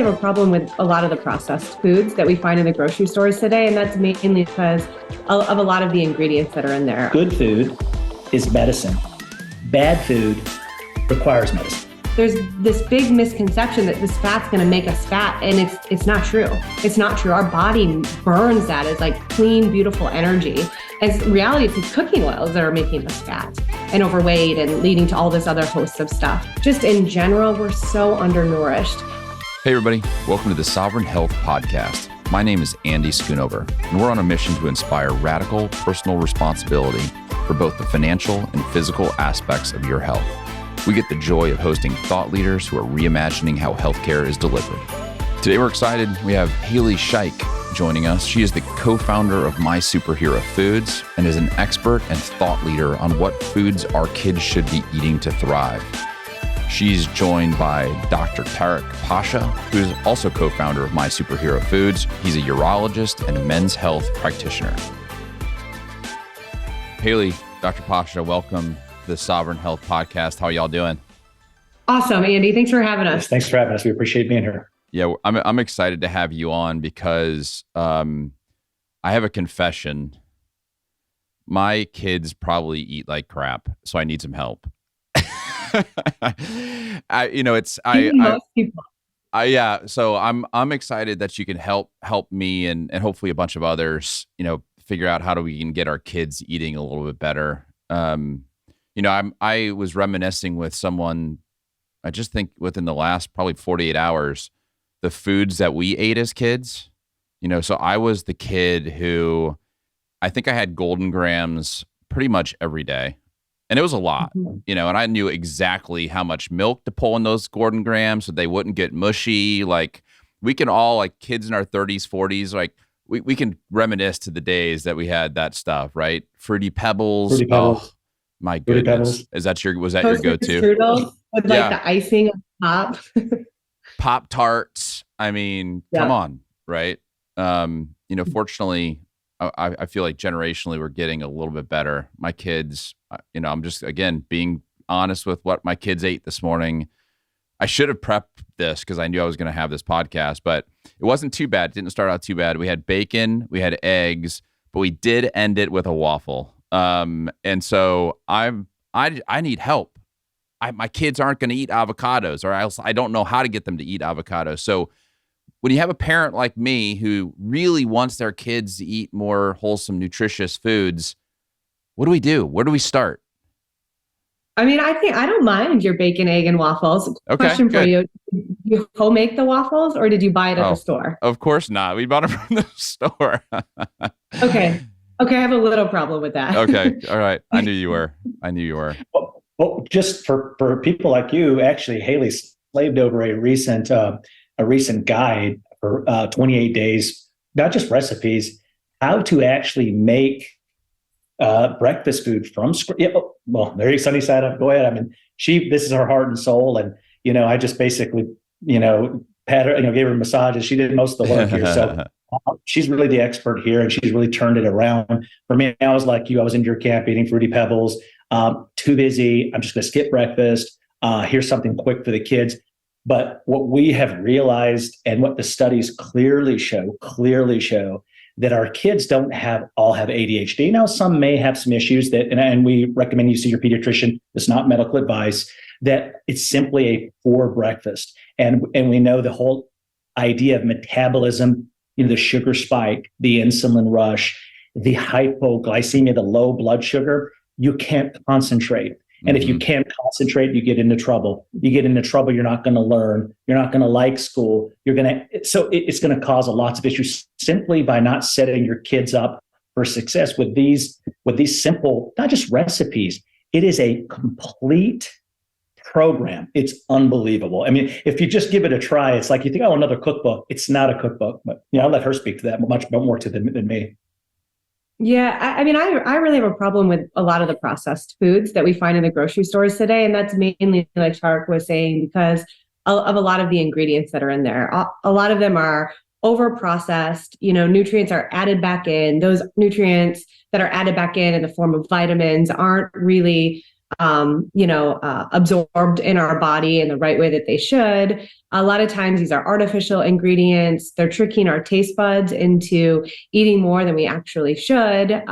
really have a problem with a lot of the processed foods that we find in the grocery stores today, and that's mainly because of a lot of the ingredients that are in there. Good food is medicine. Bad food requires medicine. There's this big misconception that this fat's going to make us fat, and it's not true. It's not true. Our body burns that as like clean, beautiful energy. And in reality, it's the cooking oils that are making us fat and overweight and leading to all this other host of stuff. Just in general, we're so undernourished. Hey everybody, welcome to the Sovereign Health Podcast. My name is Andy Schoonover, and we're on a mission to inspire radical personal responsibility for both the financial and physical aspects of your health. We get the joy of hosting thought leaders who are reimagining how healthcare is delivered. Today we're excited. We have Scheich joining us. She is the co-founder of My Superhero Foods and is an expert and thought leader on what foods our kids should be eating to thrive. She's joined by Dr. Tarek, Pacha, who is also co-founder of My Superhero Foods. He's a urologist and a men's health practitioner. Haley, Dr. Pacha, welcome to the Sovereign Health Podcast. How are y'all doing? Awesome, Andy. Thanks for having us. Thanks for having us. We appreciate being here. Yeah, I'm excited to have you on because I have a confession. My kids probably eat like crap, so I need some help. So I'm excited that you can help me and hopefully a bunch of others, figure out how we can get our kids eating a little bit better. I was reminiscing with someone, I just think within the last probably 48 hours, the foods that we ate as kids, so I was the kid who I think I had Golden Grams pretty much every day. And it was a lot, and I knew exactly how much milk to pull in those Golden Grams so they wouldn't get mushy. Like we can all, like kids in our 30s, 40s, like we can reminisce to the days that we had that stuff, right? Fruity Pebbles. Oh, my goodness. Was that your go-to? Strudel with the icing on top. Pop-Tarts. I mean, come on, right? Fortunately, I feel like generationally we're getting a little bit better. My kids, I'm just, again, being honest with what my kids ate this morning. I should have prepped this because I knew I was going to have this podcast, but it wasn't too bad. It didn't start out too bad. We had bacon, we had eggs, but we did end it with a waffle. And so I need help. My kids aren't going to eat avocados, or else I don't know how to get them to eat avocados. So when you have a parent like me who really wants their kids to eat more wholesome, nutritious foods, what do we do? Where do we start? I mean, I don't mind your bacon, egg, and waffles. Okay, question good. for you. Did you home-make the waffles or did you buy it at the store? Of course not. We bought it from the store. Okay. I have a little problem with that. Okay. All right. I knew you were. Well, just for people like you, actually, Haley slaved over a recent guide for 28 days, not just recipes, how to actually make breakfast food from scratch. Yeah, well, there you sunny side up. Go ahead. I mean, this is her heart and soul. And, I just basically, pat her, gave her massages. She did most of the work here. So she's really the expert here, and she's really turned it around. For me, I was like you. I was in your camp eating Fruity Pebbles. Too busy. I'm just going to skip breakfast. Here's something quick for the kids. But what we have realized, and what the studies clearly show, that our kids don't all have ADHD. Now, some may have some issues and we recommend you see your pediatrician. It's not medical advice. That it's simply a poor breakfast, and we know the whole idea of metabolism. The sugar spike, the insulin rush, the hypoglycemia, the low blood sugar. You can't concentrate. And if you can't concentrate, you get into trouble. You're not going to learn. You're not going to like school. It's going to cause lots of issues simply by not setting your kids up for success with these simple, not just recipes. It is a complete program. It's unbelievable. I mean, if you just give it a try, it's like you think, another cookbook. It's not a cookbook, but I'll let her speak to that much more than me. Yeah, I mean, I really have a problem with a lot of the processed foods that we find in the grocery stores today. And that's mainly, like Tarek was saying, because of a lot of the ingredients that are in there. A lot of them are over-processed, nutrients are added back in. Those nutrients that are added back in the form of vitamins aren't really absorbed in our body in the right way that they should. A lot of times these are artificial ingredients. They're tricking our taste buds into eating more than we actually should.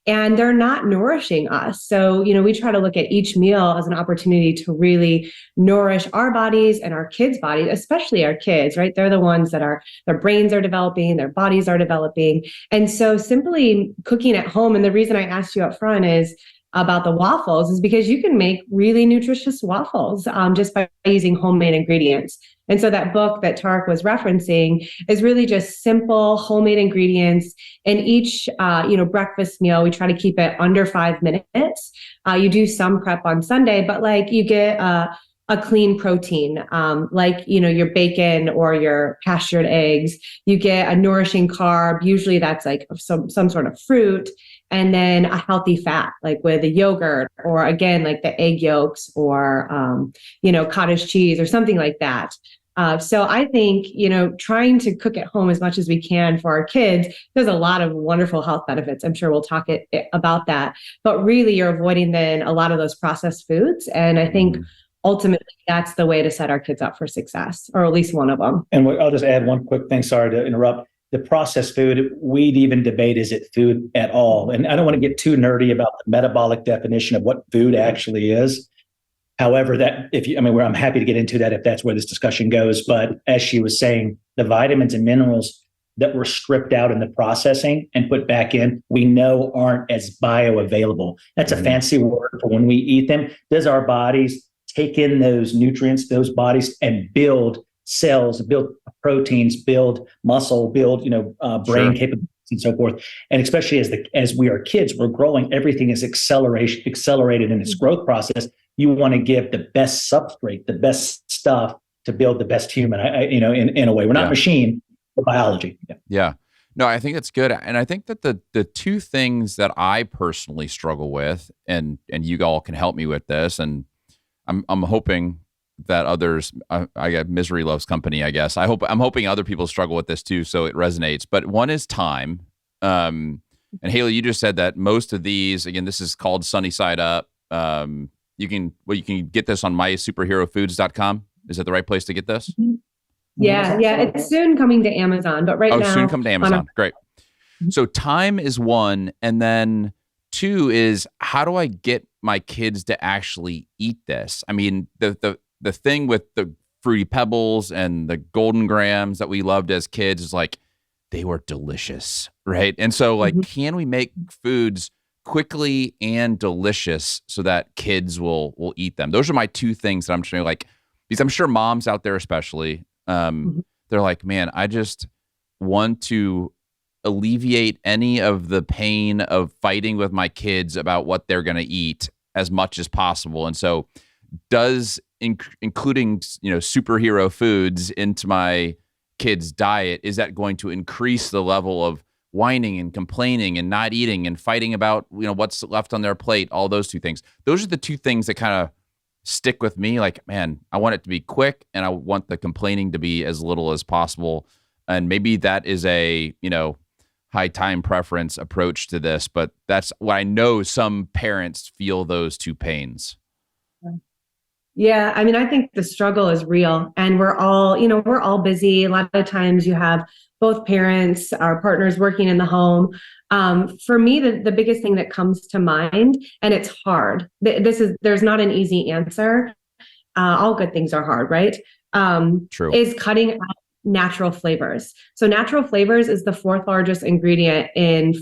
And they're not nourishing us. So, we try to look at each meal as an opportunity to really nourish our bodies and our kids' bodies, especially our kids, right? They're the ones that their brains are developing, their bodies are developing. And so simply cooking at home, and the reason I asked you up front is about the waffles is because you can make really nutritious waffles just by using homemade ingredients. And so that book that Tarek was referencing is really just simple homemade ingredients. In each, breakfast meal, we try to keep it under 5 minutes. You do some prep on Sunday, but you get a clean protein, your bacon or your pastured eggs. You get a nourishing carb. Usually that's some sort of fruit. And then a healthy fat, with a yogurt, or again, the egg yolks, or, cottage cheese or something like that. So I think, trying to cook at home as much as we can for our kids, there's a lot of wonderful health benefits. I'm sure we'll talk about that. But really, you're avoiding then a lot of those processed foods. And I think ultimately that's the way to set our kids up for success, or at least one of them. And I'll just add one quick thing. Sorry to interrupt. The processed food, we'd even debate, is it food at all? And I don't want to get too nerdy about the metabolic definition of what food actually is. However, I'm happy to get into that if that's where this discussion goes. But as she was saying, the vitamins and minerals that were stripped out in the processing and put back in, we know aren't as bioavailable. That's a fancy word for when we eat them. Does our bodies take in those nutrients, those bodies, and build cells, build proteins, build muscle, build brain capabilities and so forth? And especially as we are kids, we're growing, everything is accelerated in its growth process. You want to give the best substrate, the best stuff to build the best human. In a way, we're not machine, we're biology. Yeah. No, I think it's good. And I think that the two things that I personally struggle with, and you all can help me with this, and I'm hoping that others, I get misery loves company, I guess. I'm hoping other people struggle with this too, so it resonates. But one is time. And Haley, you just said that most of these, again, this is called Sunny Side Up. You can get this on mysuperherofoods.com. Is that the right place to get this? Yeah. It's soon coming to Amazon, but right now. Soon come to Amazon. Great. So time is one, and then two is, how do I get my kids to actually eat this? I mean, the thing with the Fruity Pebbles and the Golden Grams that we loved as kids is they were delicious, right? And so can we make foods quickly and delicious so that kids will eat them? Those are my two things that I'm trying to because I'm sure moms out there especially, they're like, man, I just want to alleviate any of the pain of fighting with my kids about what they're going to eat as much as possible. And so including superhero foods into my kids' diet, is that going to increase the level of whining and complaining and not eating and fighting about what's left on their plate? All those two things. Those are the two things that kind of stick with me. Man, I want it to be quick, and I want the complaining to be as little as possible. And maybe that is a high time preference approach to this, but that's what I know some parents feel, those two pains. Yeah. I mean, I think the struggle is real, and we're all busy. A lot of times you have both parents, our partners working in the home. For me, the biggest thing that comes to mind, and it's hard, there's not an easy answer. All good things are hard, right? True. Is cutting out natural flavors. So natural flavors is the 4th largest ingredient in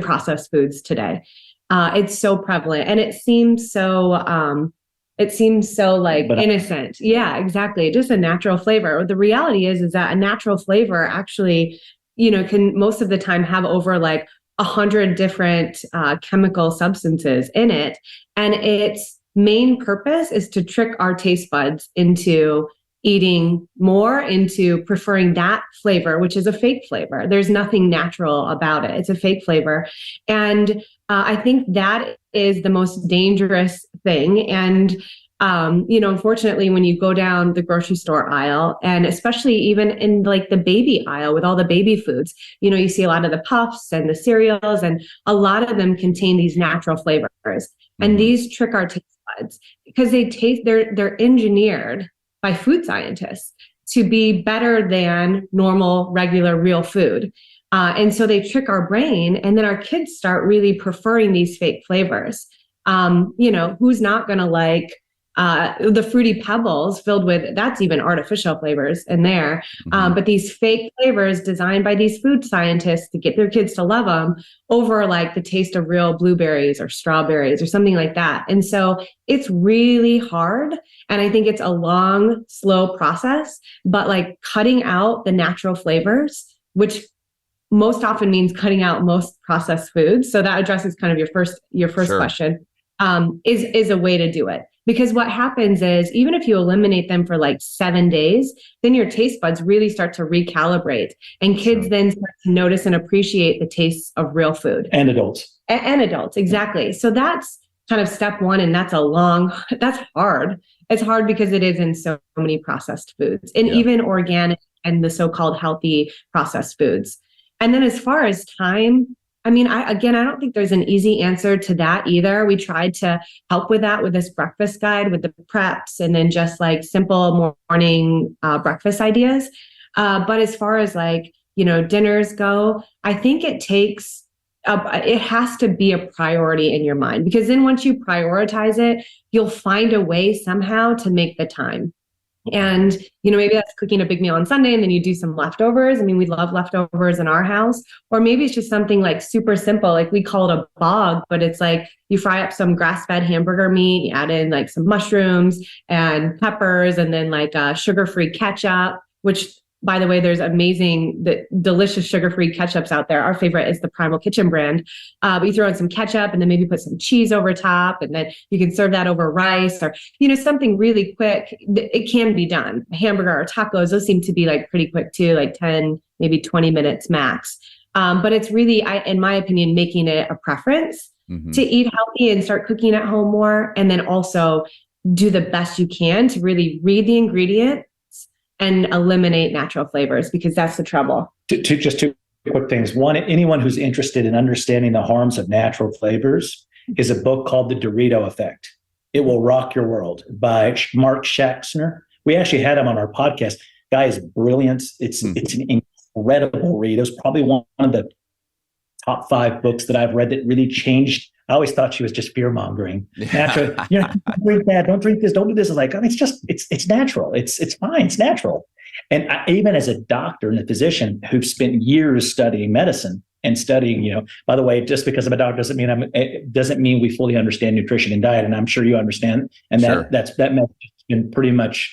processed foods today. It's so prevalent, and it seems so innocent. Yeah, exactly. Just a natural flavor. The reality is that a natural flavor actually, can most of the time have over 100 different chemical substances in it. And its main purpose is to trick our taste buds into eating more, into preferring that flavor, which is a fake flavor. There's nothing natural about it. It's a fake flavor. And I think that is the most dangerous thing. And Unfortunately, when you go down the grocery store aisle, and especially even in like the baby aisle with all the baby foods, you see a lot of the puffs and the cereals, and a lot of them contain these natural flavors. And Mm-hmm. these trick our taste buds because they're engineered by food scientists to be better than normal, regular, real food. And so they trick our brain, and then our kids start really preferring these fake flavors. Who's not going to like the Fruity Pebbles filled with, that's even artificial flavors in there. Mm-hmm. But these fake flavors designed by these food scientists to get their kids to love them over like the taste of real blueberries or strawberries or something like that. And so it's really hard. And I think it's a long, slow process, but like cutting out the natural flavors, which most often means cutting out most processed foods. So that addresses kind of your first Sure. question, is a way to do it. Because what happens is, even if you eliminate them for like 7 days, then your taste buds really start to recalibrate. And kids then start to notice and appreciate the tastes of real food. And adults. And adults, exactly. So that's kind of step one. And that's hard. It's hard because it is in so many processed foods, and even organic and the so-called healthy processed foods. And then as far as time, I don't think there's an easy answer to that either. We tried to help with that with this breakfast guide, with the preps, and then just like simple morning breakfast ideas. But as far as like, dinners go, I think it has to be a priority in your mind, because then once you prioritize it, you'll find a way somehow to make the time. And, maybe that's cooking a big meal on Sunday and then you do some leftovers. We love leftovers in our house. Or maybe it's just something like super simple, like we call it a bog, but it's like you fry up some grass-fed hamburger meat, you add in like some mushrooms and peppers, and then like sugar-free ketchup, which, by the way, there's delicious sugar-free ketchups out there. Our favorite is the Primal Kitchen brand. But you throw in some ketchup and then maybe put some cheese over top, and then you can serve that over rice or, something really quick. It can be done. A hamburger or tacos, those seem to be like pretty quick too, like 10, maybe 20 minutes max. But it's really, in my opinion, making it a preference to eat healthy and start cooking at home more. And then also do the best you can to really read the ingredient and eliminate natural flavors, because that's the trouble. Just two quick things. One, anyone who's interested in understanding the harms of natural flavors is a book called The Dorito Effect. It Will Rock Your World by Mark Scheich. We actually had him on our podcast. Guy is brilliant. It's an incredible read. It was probably one of the top 5 books that I've read that really changed. I always thought she was just fear mongering. Natural, don't drink that, don't drink this, don't do this. It's like, it's natural. It's fine. It's natural. And even as a doctor and a physician who've spent years studying medicine and studying, by the way, just because I'm a doctor doesn't mean we fully understand nutrition and diet. And I'm sure you understand. And that message has been pretty much,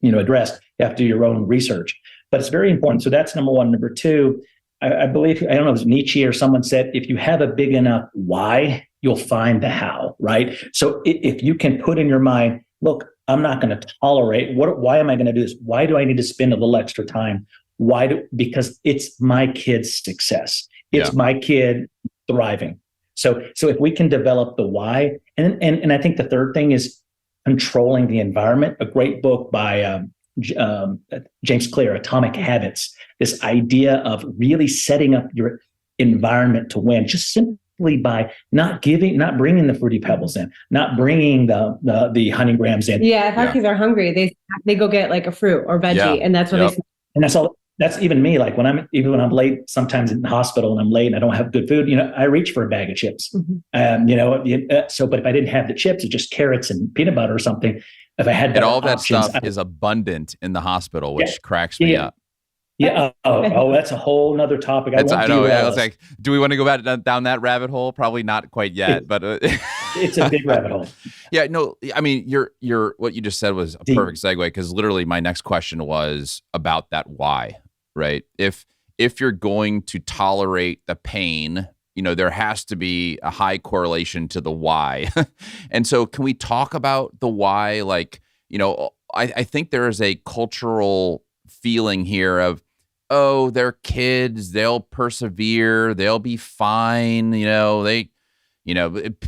addressed. You have to do your own research, but it's very important. So that's number one. Number two, I believe, I don't know if it was Nietzsche or someone said, if you have a big enough why, you'll find the how, right? So if you can put in your mind, look, I'm not going to tolerate, why am I going to do this? Why do I need to spend a little extra time? Because it's my kid's success. It's my kid thriving. So if we can develop the why, and I think the third thing is controlling the environment. A great book by James Clear, Atomic Habits, this idea of really setting up your environment to win, just simply by not bringing the Fruity Pebbles in, not bringing the honey grams in. Yeah, if our kids are hungry, they go get like a fruit or veggie, and that's what they. And that's all. That's even me. Like when I'm late, sometimes in the hospital and I'm late and I don't have good food, I reach for a bag of chips. But if I didn't have the chips, it's just carrots and peanut butter or something. If I had all that stuff is abundant in the hospital, which cracks me up. Yeah. That's a whole nother topic. I know. I was like, do we want to go down that rabbit hole? Probably not quite yet, but it's a big rabbit hole. Yeah. No. I mean, your what you just said was a perfect segue, because literally my next question was about that why, right? If you're going to tolerate the pain, there has to be a high correlation to the why. And so, can we talk about the why? Like, I think there is a cultural feeling here of, they're kids, they'll persevere, they'll be fine.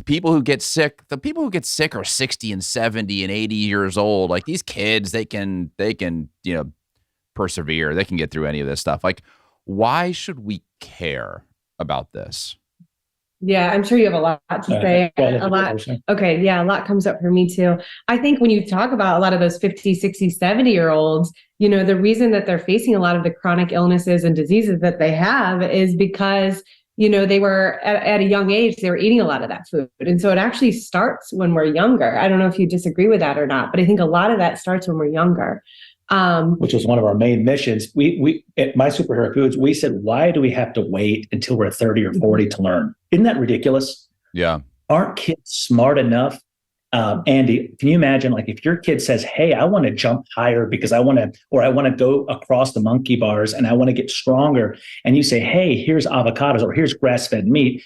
People who get sick, the people who get sick are 60 and 70 and 80 years old. Like these kids, they can, persevere. They can get through any of this stuff. Like, why should we care about this? Yeah, I'm sure you have a lot to say. A lot. Okay. Yeah. A lot comes up for me too. I think when you talk about a lot of those 50, 60, 70-year-olds, the reason that they're facing a lot of the chronic illnesses and diseases that they have is because, they were at a young age, they were eating a lot of that food. And so it actually starts when we're younger. I don't know if you disagree with that or not, but I think a lot of that starts when we're younger. Which was one of our main missions. We at My Superhero Foods, we said, why do we have to wait until we're 30 or 40 to learn? Isn't that ridiculous? Yeah. Aren't kids smart enough? Andy, can you imagine, like, if your kid says, hey, I want to jump higher because I want to go across the monkey bars and I want to get stronger. And you say, hey, here's avocados or here's grass-fed meat.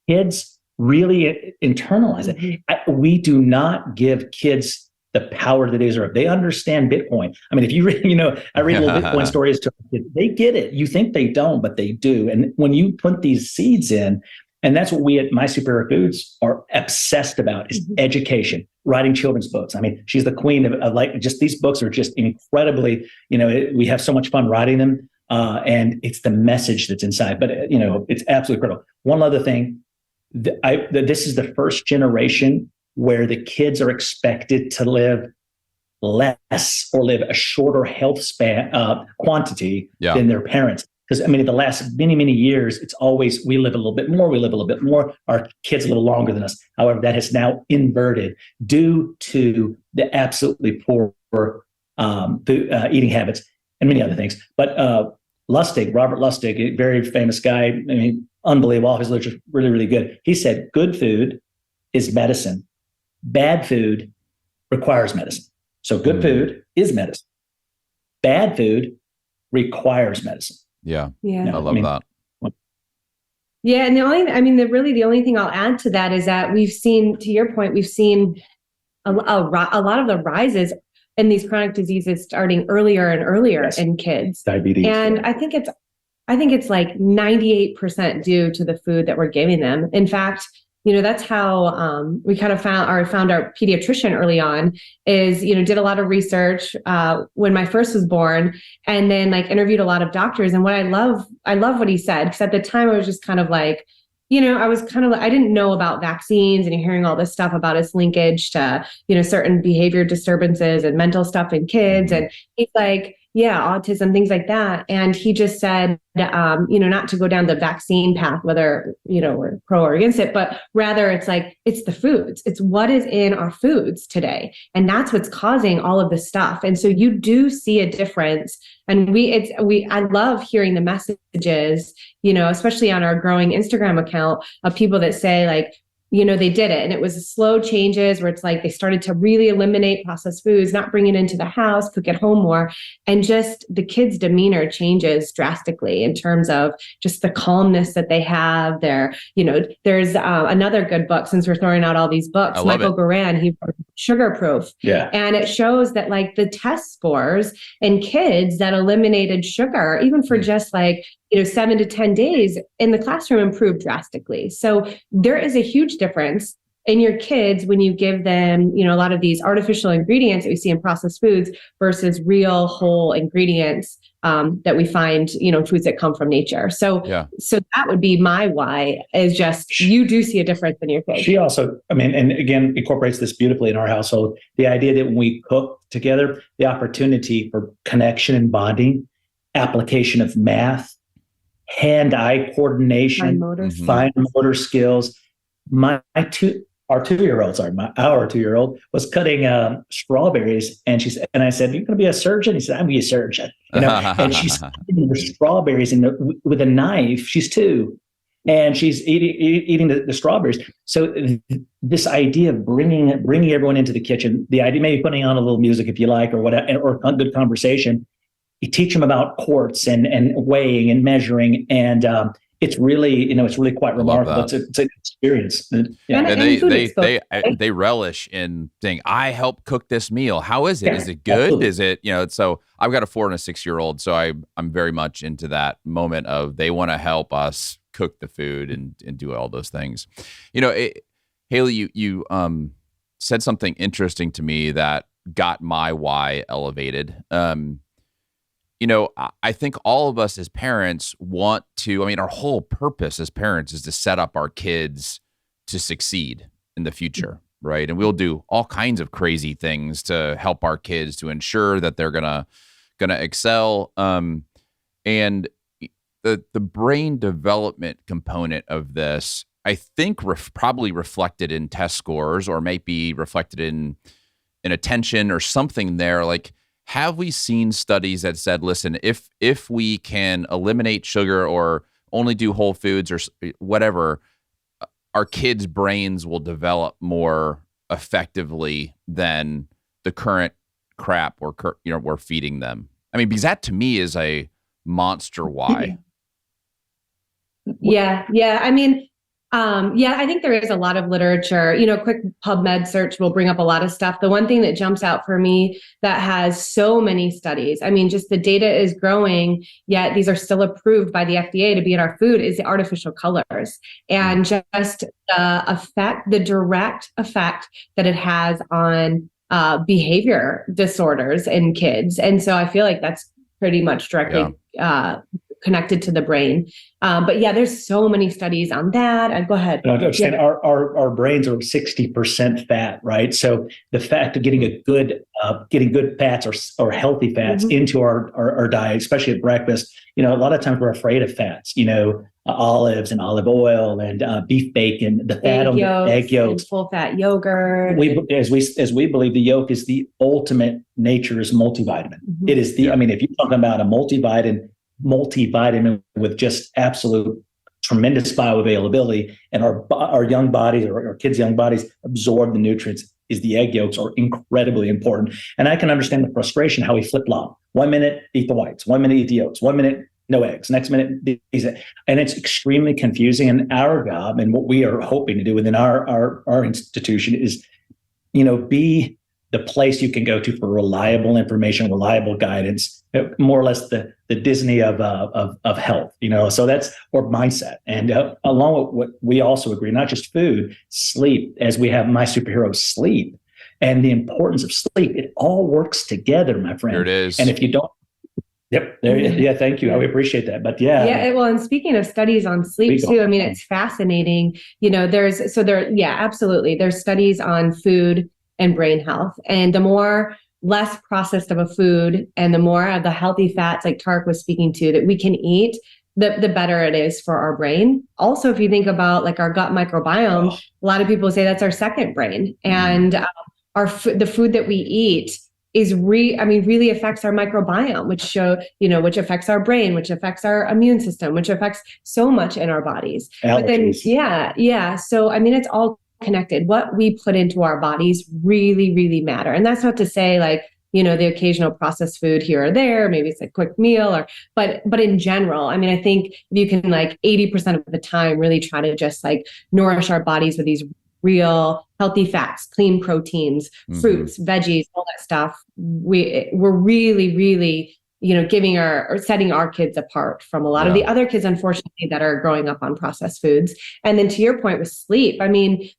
Kids really internalize it. We do not give kids the power that they deserve. They understand Bitcoin. I mean, if you read, I read little Bitcoin stories to kids. They get it. You think they don't, but they do. And when you put these seeds in, and that's what we at My Superhero Foods are obsessed about, is education, writing children's books. I mean, she's the queen of like, just these books are just incredibly, we have so much fun writing them. And it's the message that's inside, but it's absolutely critical. One other thing, this is the first generation where the kids are expected to live less or live a shorter health span quantity than their parents. Because the last many, many years, it's always, we live a little bit more, our kids a little longer than us. However, that has now inverted due to the absolutely poor eating habits and many other things. But Robert Lustig, a very famous guy, unbelievable, all his literature really, really good. He said, good food is medicine. Bad food requires medicine. So good food is medicine. Bad food requires medicine. Yeah. I love that. Yeah. And the only thing I'll add to that is that we've seen, to your point, a lot of the rises in these chronic diseases starting earlier and earlier in kids. Diabetes. And I think it's like 98% due to the food that we're giving them. In fact, that's how we kind of found our pediatrician early on is, did a lot of research when my first was born, and then interviewed a lot of doctors. And what I love what he said, because at the time I was just kind of like, I didn't know about vaccines and hearing all this stuff about its linkage to, certain behavior disturbances and mental stuff in kids. And he's like, yeah, autism, things like that. And he just said, not to go down the vaccine path, whether, we're pro or against it, but rather it's the foods. It's what is in our foods today. And that's what's causing all of this stuff. And so you do see a difference. And I love hearing the messages, especially on our growing Instagram account of people that say they did it. And it was slow changes where it's like they started to really eliminate processed foods, not bring it into the house, cook at home more. And just the kids' demeanor changes drastically in terms of just the calmness that they have there. There's another good book, since we're throwing out all these books, Michael Goran, he wrote Sugar Proof. Yeah. And it shows that the test scores in kids that eliminated sugar, even for just 7 to 10 days in the classroom, improved drastically. So there is a huge difference in your kids when you give them, a lot of these artificial ingredients that we see in processed foods versus real whole ingredients that we find, foods that come from nature. So that would be my why, is just, you do see a difference in your kids. She also, and again, incorporates this beautifully in our household, the idea that when we cook together, the opportunity for connection and bonding, application of math, hand-eye coordination, fine motor skills. Our two-year-old was cutting strawberries, and I said, "You're going to be a surgeon?" He said, "I'm going to be a surgeon." And she's cutting the strawberries with a knife. She's 2, and she's eating the strawberries. So this idea of bringing everyone into the kitchen, the idea maybe putting on a little music if you like, or whatever, or a good conversation. You teach them about quarts and weighing and measuring, and it's really quite remarkable. It's an experience. Yeah. And they relish in saying, "I helped cook this meal. How is it? Is it good? Absolutely. Is it So I've got a 4 and a 6-year-old, so I'm very much into that moment of they want to help us cook the food and do all those things. Haley, you said something interesting to me that got my why elevated. I think all of us as parents want to, our whole purpose as parents is to set up our kids to succeed in the future, right? And we'll do all kinds of crazy things to help our kids to ensure that they're gonna excel. And the brain development component of this, I think probably reflected in test scores, or might be reflected in attention or something there. Like, have we seen studies that said, listen, if we can eliminate sugar or only do whole foods or whatever, our kids' brains will develop more effectively than the current crap we're feeding them? Because that to me is a monster why. Yeah. I think there is a lot of literature. Quick PubMed search will bring up a lot of stuff. The one thing that jumps out for me that has so many studies, just the data is growing, yet these are still approved by the FDA to be in our food, is the artificial colors and just the direct effect that it has on behavior disorders in kids. And so I feel like that's pretty much directly connected to the brain. But there's so many studies on that. Go ahead. I understand our brains are 60% fat, right? So the fact of getting good fats or healthy fats into our diet, especially at breakfast, a lot of times we're afraid of fats, olives and olive oil and beef bacon, the fat on the egg yolks, full fat yogurt. As we believe, the yolk is the ultimate nature's multivitamin. It is if you're talking about a multivitamin with just absolute tremendous bioavailability, and our young bodies or our kids' young bodies absorb the nutrients, is the egg yolks are incredibly important. And I can understand the frustration how we flip-flop. 1 minute, eat the whites. 1 minute, eat the yolks. 1 minute, no eggs. Next minute, and it's extremely confusing. And our job and what we are hoping to do within our institution is, be the place you can go to for reliable information, reliable guidance, more or less the Disney of health, so that's our mindset. And along with what we also agree, not just food, sleep, as we have my superhero sleep and the importance of sleep, it all works together, my friend. Here it is. And if you don't, thank you. I appreciate that. But well, and speaking of studies on sleep too, it's fascinating. Absolutely. There's studies on food and brain health. And the less processed of a food and the more of the healthy fats, like Tarek was speaking to, that we can eat, the better it is for our brain. Also, if you think about like our gut microbiome, a lot of people say that's our second brain. And the food that we eat is really affects our microbiome, which affects our brain, which affects our immune system, which affects so much in our bodies. Allergies. But then, so it's all connected. What we put into our bodies really, really matter. And that's not to say the occasional processed food here or there, maybe it's a quick meal but in general, I think you can 80% of the time really try to just nourish our bodies with these real healthy fats, clean proteins, fruits, veggies, all that stuff. We're really, really setting our kids apart from a lot of the other kids, unfortunately, that are growing up on processed foods. And then to your point with sleep,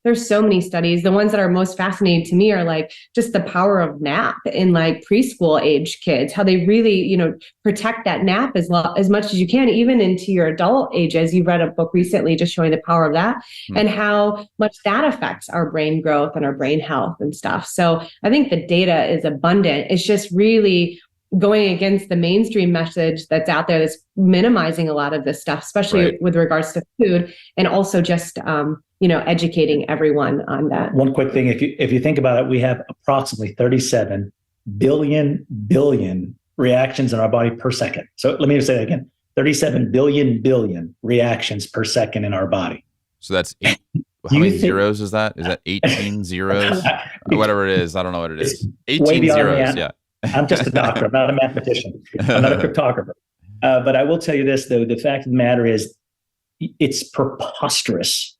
there's so many studies. The ones that are most fascinating to me are just the power of nap in preschool age kids, how they really, protect that nap as much as you can, even into your adult ages. You read a book recently just showing the power of that and how much that affects our brain growth and our brain health and stuff. So I think the data is abundant. It's just really going against the mainstream message that's out there that's minimizing a lot of this stuff, especially with regards to food, and also just educating everyone on that. One quick thing, if you think about it, we have approximately 37 billion reactions in our body per second. So let me just say that again: 37 billion reactions per second in our body. So that's how many zeros is that? Is that 18 zeros? Whatever it is, I don't know what it is. 18 zeros, yeah. I'm just a doctor. I'm not a mathematician. I'm not a cryptographer. But I will tell you this, though. The fact of the matter is, it's preposterous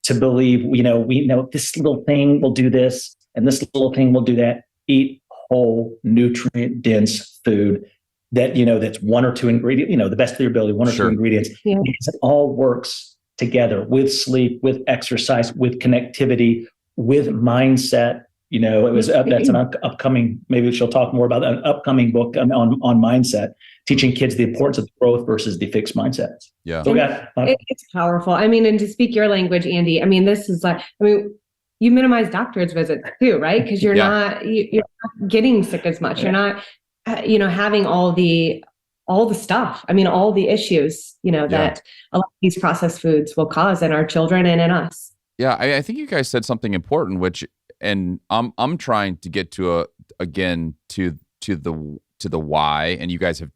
to believe, we know this little thing will do this and this little thing will do that. Eat whole, nutrient-dense food. that, that's one or two ingredients, the best of your ability, one or two ingredients. Yeah. It all works together with sleep, with exercise, with connectivity, with mindset. That's an upcoming, maybe she'll talk more about an upcoming book on mindset, teaching kids the importance of growth versus the fixed mindsets. Yeah. So it's powerful. I mean, and to speak your language, Andy, I mean, this is you minimize doctor's visits too, right? Because you're not getting sick as much. You're not, having all the stuff. I mean, all the issues, that a lot of these processed foods will cause in our children and in us. Yeah. I think you guys said something important, and I'm trying to get to the why, and you guys have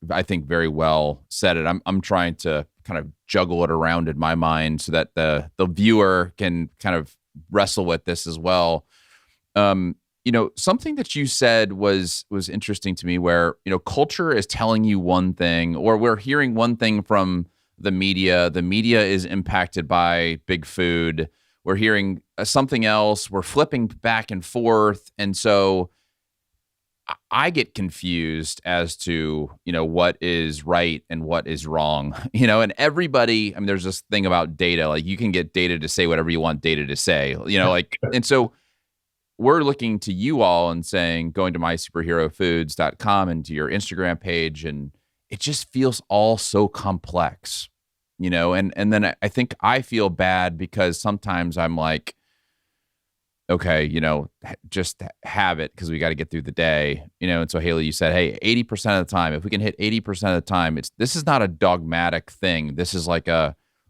I think very well said it. I'm trying to kind of juggle it around in my mind so that the viewer can kind of wrestle with this as well. Something that you said was interesting to me, where culture is telling you one thing, or we're hearing one thing from the media. The media is impacted by big food. We're hearing something else. We're flipping back and forth. And so I get confused as to, what is right and what is wrong, and everybody, I mean, there's this thing about data, like you can get data to say whatever you want data to say, and so we're looking to you all and saying, going to mysuperherofoods.com and to your Instagram page, and it just feels all so complex. And then I think I feel bad because sometimes I'm like, okay, just have it because we got to get through the day, And so Haley, you said, hey, 80% of the time, if we can hit 80% of the time, this is not a dogmatic thing. This is like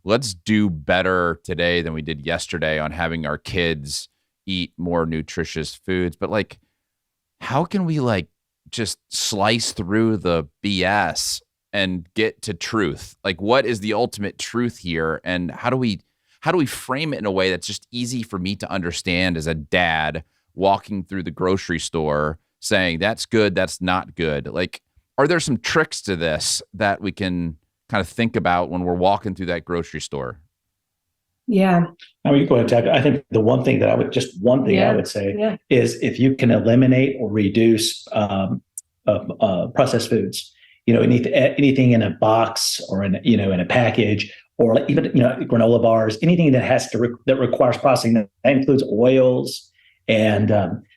let's do better today than we did yesterday on having our kids eat more nutritious foods. But how can we just slice through the BS and get to truth? What is the ultimate truth here? And how do we frame it in a way that's just easy for me to understand as a dad walking through the grocery store saying, that's good, that's not good? Are there some tricks to this that we can kind of think about when we're walking through that grocery store? Yeah. I mean, go ahead, Tarek. I think the one thing that I would say is if you can eliminate or reduce processed foods, anything in a box or in a package, or even granola bars, anything that requires processing, that includes oils. And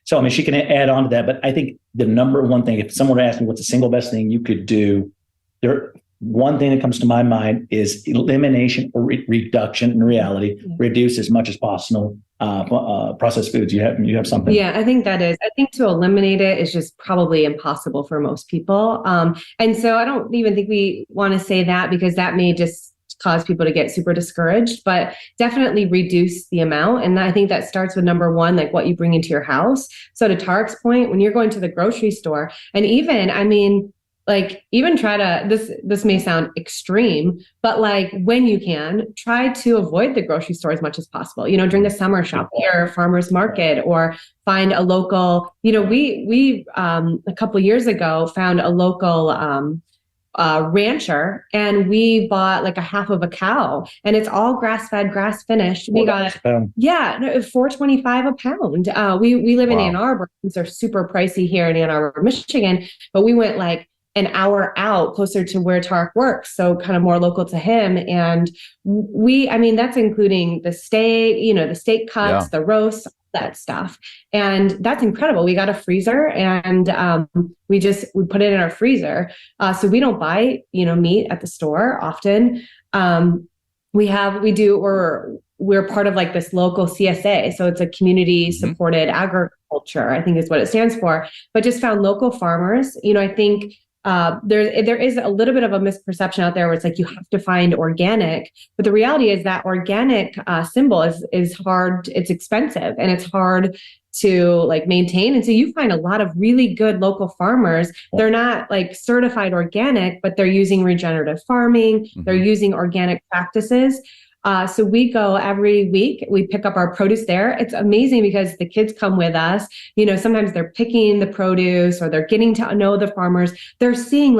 so I mean, she can add on to that. But I think the number one thing, if someone were asking what's the single best thing you could do, one thing that comes to my mind is elimination or reduction. In reality, reduce as much as possible processed foods. You have something? Yeah, I think that is. I think to eliminate it is just probably impossible for most people. And so I don't even think we want to say that, because that may just cause people to get super discouraged, but definitely reduce the amount. And I think that starts with number one, what you bring into your house. So to Tarek's point, when you're going to the grocery store, and even, I mean, even try to, this may sound extreme, but when you can, try to avoid the grocery store as much as possible. During the summer, shop near farmers market, or find a local, we a couple of years ago found a local rancher, and we bought a half of a cow, and it's all grass-fed, grass-finished. We got $4.25 a pound. We live in Ann Arbor, so they're super pricey here in Ann Arbor, Michigan, but we went an hour out closer to where Tarek works, so kind of more local to him. And that's including the steak, the steak cuts, the roasts, that stuff. And that's incredible. We got a freezer, and we put it in our freezer. So we don't buy, meat at the store often. We're part of this local CSA. So it's a community supported agriculture, I think is what it stands for, but just found local farmers. I think there is a little bit of a misperception out there where it's you have to find organic, but the reality is that organic symbol is hard, it's expensive, and it's hard to maintain. And so you find a lot of really good local farmers. They're not certified organic, but they're using regenerative farming. Mm-hmm. They're using organic practices. So we go every week, we pick up our produce there. It's amazing because the kids come with us. Sometimes they're picking the produce, or they're getting to know the farmers. They're seeing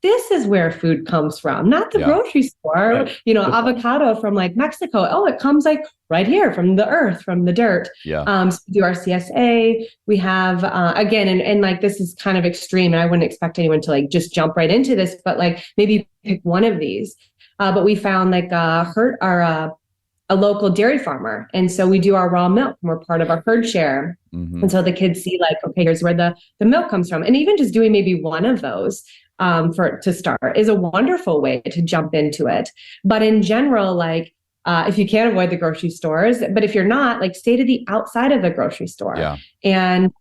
this is where food comes from, not the grocery store, avocado from like Mexico. Oh, it comes like right here from the earth, from the dirt. So we do our CSA. We have, again, and like, this is kind of extreme and I wouldn't expect anyone to like just jump right into this, but like maybe pick one of these. But we found like a local dairy farmer. And so we do our raw milk and we're part of our herd share. And so the kids see like, okay, here's where the milk comes from. And even just doing maybe one of those to start is a wonderful way to jump into it. But in general, like if you can't avoid the grocery stores, but if you're not, like stay to the outside of the grocery store and,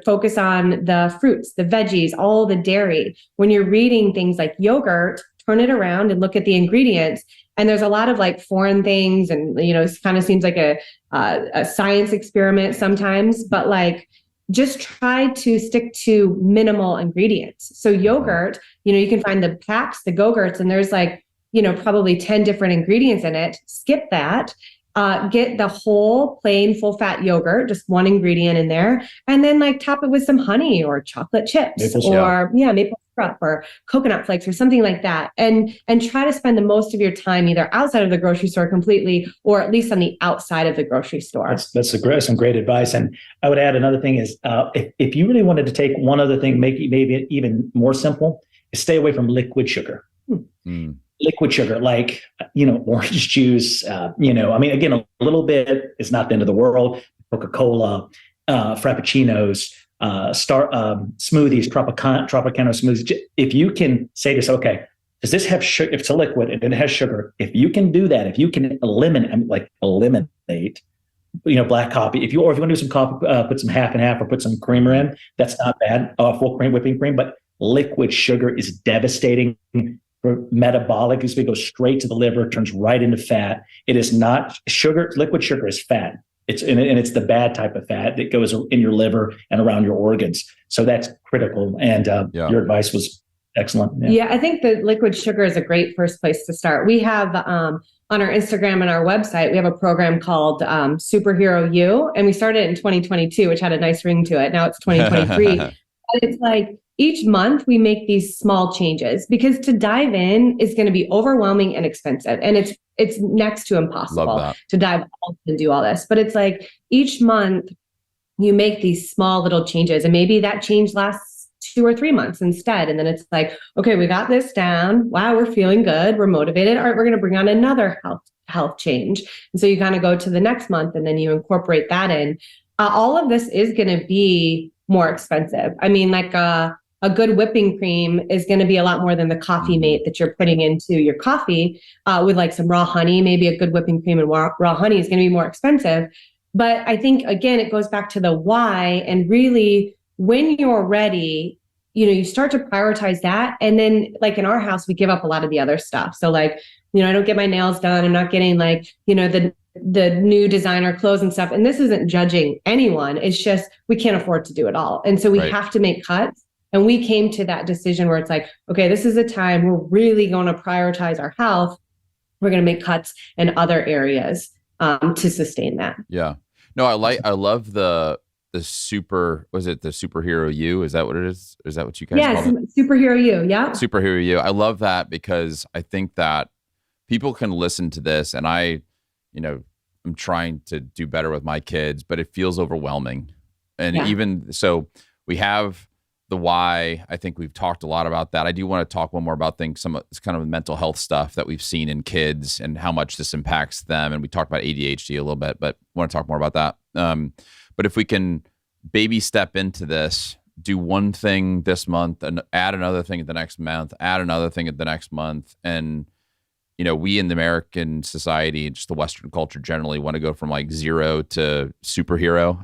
focus on the fruits, the veggies, all the dairy. When you're reading things like yogurt, turn it around and look at the ingredients. And there's a lot of like foreign things and, it kind of seems like a science experiment sometimes, but like just try to stick to minimal ingredients. So yogurt, you can find the packs, the Go-Gurts, and there's like, probably 10 different ingredients in it. Skip that. Get the whole plain full fat yogurt, just one ingredient in there, and then like top it with some honey or chocolate chips maple syrup or coconut flakes or something like that. And try to spend the most of your time either outside of the grocery store completely or at least on the outside of the grocery store. That's some great advice. And I would add another thing is if you really wanted to take one other thing, make it maybe even more simple, is stay away from liquid sugar. Liquid sugar, like, orange juice, again, a little bit is not the end of the world. Coca-Cola, Frappuccinos, smoothies, Tropicana smoothies. If you can say this, okay, does this have sugar? If it's a liquid and it has sugar, if you can do that, if you can eliminate, black coffee, if you want to do some coffee, put some half and half or put some creamer in, that's not bad. Full cream, whipping cream, but liquid sugar is devastating. For metabolic, it goes straight to the liver, turns right into fat. It is not sugar. Liquid sugar is fat. It's the bad type of fat that goes in your liver and around your organs. So that's critical. And your advice was excellent. Yeah, I think the liquid sugar is a great first place to start. We have on our Instagram and our website, we have a program called Superhero You, and we started it in 2022, which had a nice ring to it. Now it's 2023. And it's like, each month we make these small changes because to dive in is going to be overwhelming and expensive. And it's next to impossible to dive and do all this. But it's like each month you make these small little changes and maybe that change lasts 2 or 3 months instead. And then it's like, okay, we got this down. Wow, we're feeling good. We're motivated. All right, we're going to bring on another health change. And so you kind of go to the next month and then you incorporate that in. All of this is going to be more expensive. I mean, like a good whipping cream is going to be a lot more than the coffee mate that you're putting into your coffee with like some raw honey. Maybe a good whipping cream and raw honey is going to be more expensive. But I think, again, it goes back to the why. And really, when you're ready, you start to prioritize that. And then like in our house, we give up a lot of the other stuff. So like, I don't get my nails done. I'm not getting like, the new designer clothes and stuff. And this isn't judging anyone. It's just, we can't afford to do it all. And so we have to make cuts. And we came to that decision where it's like, okay, this is a time we're really going to prioritize our health. We're going to make cuts in other areas to sustain that. Yeah. No, I love the Superhero You? Is that what it is? Is that what you guys call it? Superhero You. Yeah. Superhero You. I love that because I think that people can listen to this and I'm trying to do better with my kids, but it feels overwhelming. And even so we have the why. I think we've talked a lot about that. I do want to talk one more about some kind of mental health stuff that we've seen in kids and how much this impacts them. And we talked about ADHD a little bit, but I want to talk more about that. But if we can baby step into this, do one thing this month and add another thing at the next month, add another thing at the next month. And, we in the American society, just the Western culture generally want to go from like 0 to superhero,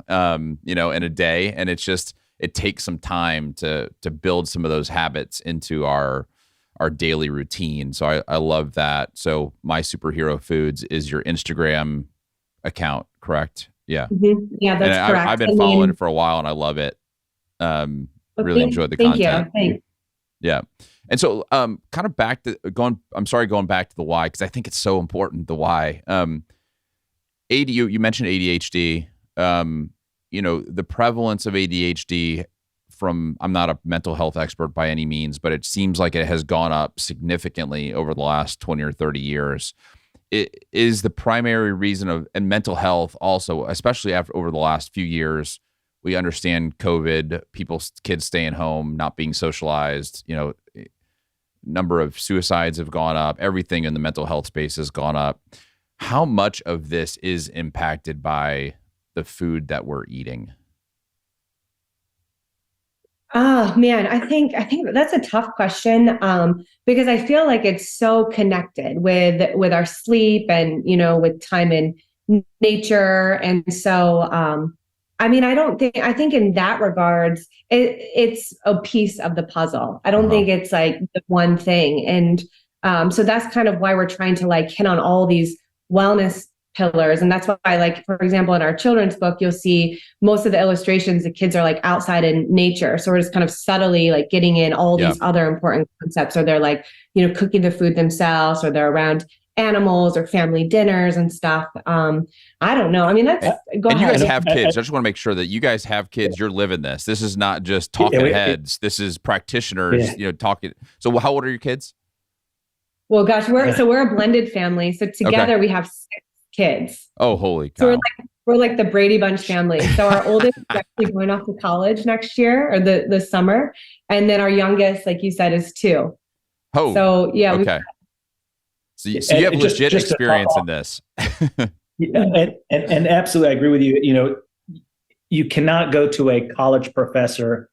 in a day. And it's just, it takes some time to build some of those habits into our daily routine. So I love that. So My Superhero Foods is your Instagram account, correct? Yeah. Mm-hmm. Yeah, that's correct. I've been following it for a while and I love it. Really enjoyed the content. Thank you. Yeah. And so kind of going back to the why, because I think it's so important, the why. You mentioned ADHD. The prevalence of ADHD I'm not a mental health expert by any means, but it seems like it has gone up significantly over the last 20 or 30 years. It is the primary reason and mental health also, especially over the last few years. We understand COVID, kids staying home, not being socialized, number of suicides have gone up. Everything in the mental health space has gone up. How much of this is impacted by the food that we're eating? Oh man, I think that's a tough question, because I feel like it's so connected with our sleep and with time in nature, and so I think in that regards it's a piece of the puzzle. I don't think it's like the one thing, and so that's kind of why we're trying to like hit on all these wellness pillars. And that's why, like, for example, in our children's book, you'll see most of the illustrations, the kids are like outside in nature. So we're just kind of subtly like getting in all these other important concepts. Or they're like, cooking the food themselves, or they're around animals or family dinners and stuff. I don't know. I mean, that's, go ahead. You guys have kids. I just want to make sure that you guys have kids. You're living this. This is not just talking heads. This is practitioners, talking. So how old are your kids? Well, gosh, we're a blended family. So together we have 6 kids. Oh, holy cow. So we're like the Brady Bunch family. So our oldest is actually going off to college next year, or the summer. And then our youngest, like you said, is 2. Oh, so yeah. Okay. So you have legit experience in this. and absolutely, I agree with you. You cannot go to a college professor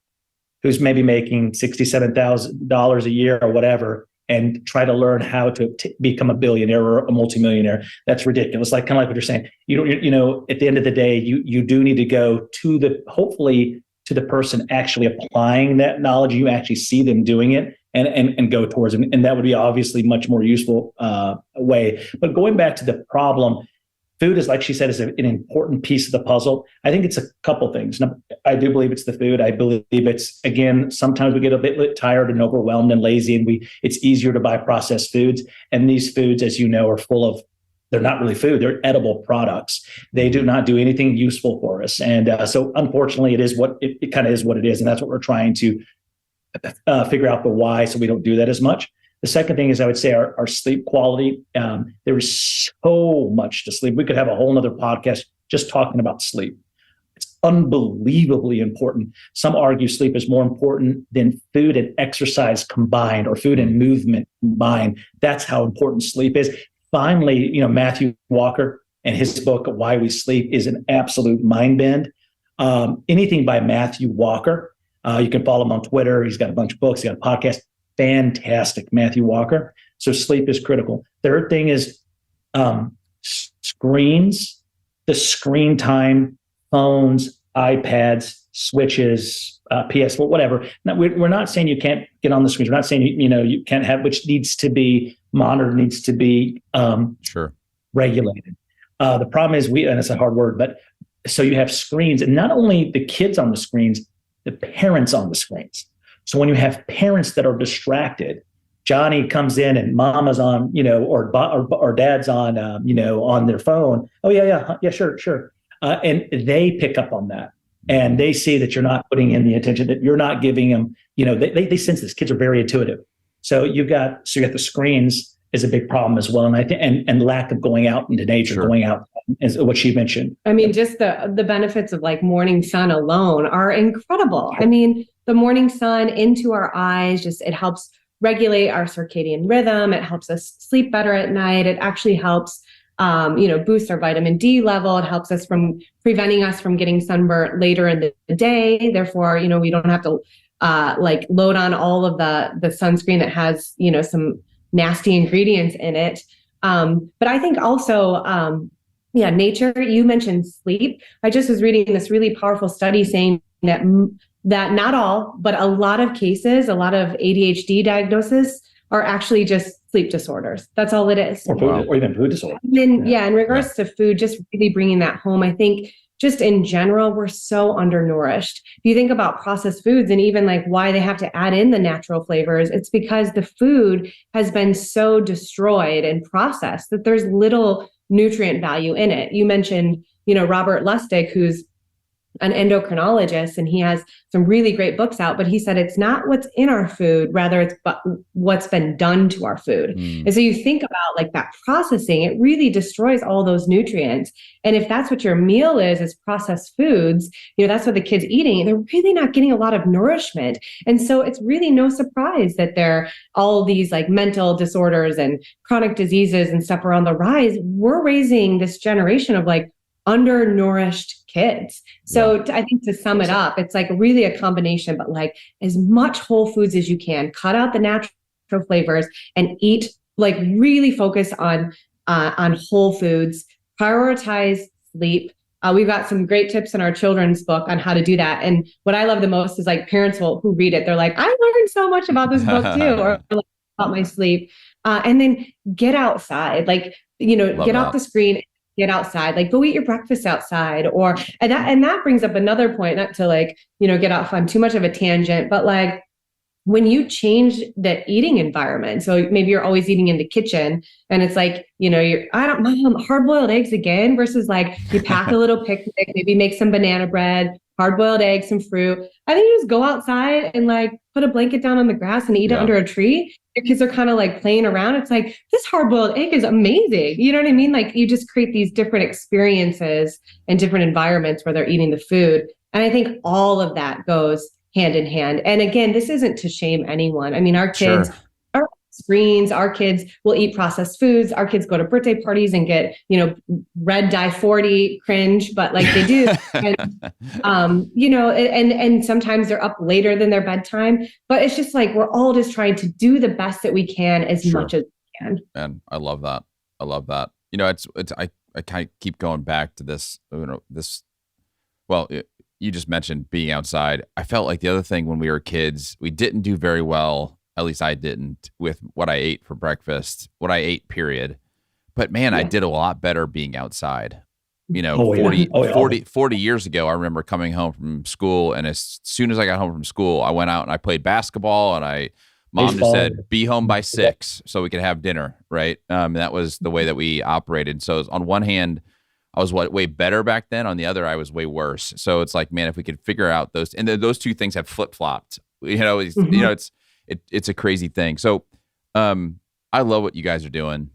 who's maybe making $67,000 a year or whatever, and try to learn how to become a billionaire or a multimillionaire. That's ridiculous. Like kind of like what you're saying. At the end of the day, you do need to go to hopefully to the person actually applying that knowledge. You actually see them doing it and go towards it. And that would be obviously much more useful way. But going back to the problem, food is, like she said, is an important piece of the puzzle. I think it's a couple things. I do believe it's the food. I believe it's, again, sometimes we get a bit tired and overwhelmed and lazy, and it's easier to buy processed foods. And these foods, as you know, are full of, they're not really food. They're edible products. They do not do anything useful for us. And so unfortunately, it kind of is what it is. And that's what we're trying to figure out the why, so we don't do that as much. The second thing is, I would say our sleep quality. There is so much to sleep. We could have a whole nother podcast just talking about sleep. It's unbelievably important. Some argue sleep is more important than food and exercise combined, or food and movement combined. That's how important sleep is. Finally, Matthew Walker and his book, Why We Sleep, is an absolute mind bend. Anything by Matthew Walker. You can follow him on Twitter. He's got a bunch of books. He's got a podcast. Fantastic, Matthew Walker. So sleep is critical. Third thing is screens, the screen time, phones, iPads, switches, PS4, whatever. Now, we're not saying you can't get on the screens. We're not saying you can't have, which needs to be monitored, needs to be regulated. The problem is and it's a hard word, but so you have screens, and not only the kids on the screens, the parents on the screens. So when you have parents that are distracted, Johnny comes in and mama's on, or dad's on, on their phone. Oh yeah, sure. And they pick up on that, and they see that you're not putting in the attention, that you're not giving them. They sense this. Kids are very intuitive. So you got the screens is a big problem as well, and I think and lack of going out into nature, going out, is what she mentioned. I mean, just the benefits of like morning sun alone are incredible. I mean, the morning sun into our eyes, it helps regulate our circadian rhythm. It helps us sleep better at night. It actually helps, boost our vitamin D level. It helps us from preventing us from getting sunburnt later in the day. Therefore, we don't have to load on all of the sunscreen that has, some nasty ingredients in it. But I think also, nature, you mentioned sleep. I just was reading this really powerful study saying that not all, but a lot of cases, a lot of ADHD diagnoses are actually just sleep disorders. That's all it is. Or even food disorders. And then, in regards to food, just really bringing that home, I think just in general, we're so undernourished. If you think about processed foods and even like why they have to add in the natural flavors, it's because the food has been so destroyed and processed that there's little nutrient value in it. You mentioned, Robert Lustig, who's an endocrinologist, and he has some really great books out, but he said it's not what's in our food, rather it's what's been done to our food. And so you think about like that processing, it really destroys all those nutrients. And if that's what your meal is processed foods, that's what the kid's eating, they're really not getting a lot of nourishment. And so it's really no surprise that there all these like mental disorders and chronic diseases and stuff are on the rise. We're raising this generation of like undernourished kids. So I think to sum it up, it's like really a combination, but like as much whole foods as you can, cut out the natural flavors and eat, like really focus on whole foods, prioritize sleep. We've got some great tips in our children's book on how to do that. And what I love the most is like parents who read it, they're like, I learned so much about this book too, or like, about my sleep. And then get outside, like, get off the screen, get outside, like go eat your breakfast outside, and that brings up another point, not to like, get off on too much of a tangent, but like when you change the eating environment, so maybe you're always eating in the kitchen and it's like, Mom, hard-boiled eggs again, versus like you pack a little picnic, maybe make some banana bread, hard-boiled eggs, some fruit. I think you just go outside and like put a blanket down on the grass and eat it under a tree. Your kids are kind of like playing around. It's like, this hard-boiled egg is amazing. You know what I mean? Like you just create these different experiences and different environments where they're eating the food. And I think all of that goes hand in hand. And again, this isn't to shame anyone. I mean, our kids are on screens, our kids will eat processed foods. Our kids go to birthday parties and get, red dye 40 cringe, but like they do. And sometimes they're up later than their bedtime, but it's just like, we're all just trying to do the best that we can as much as we can. And I love that. I kind of keep going back to this, you just mentioned being outside. I felt like the other thing when we were kids, we didn't do very well, at least I didn't, with what I ate for breakfast, what I ate, period. But man, I did a lot better being outside. 40 years ago, I remember coming home from school, and as soon as I got home from school, I went out and I played basketball, and Mom just said, be home by 6 so we could have dinner, right? That was the way that we operated. So on one hand, I was way better back then. On the other, I was way worse. So it's like, man, if we could figure out those, and those two things have flip flopped. It's a crazy thing. So, I love what you guys are doing.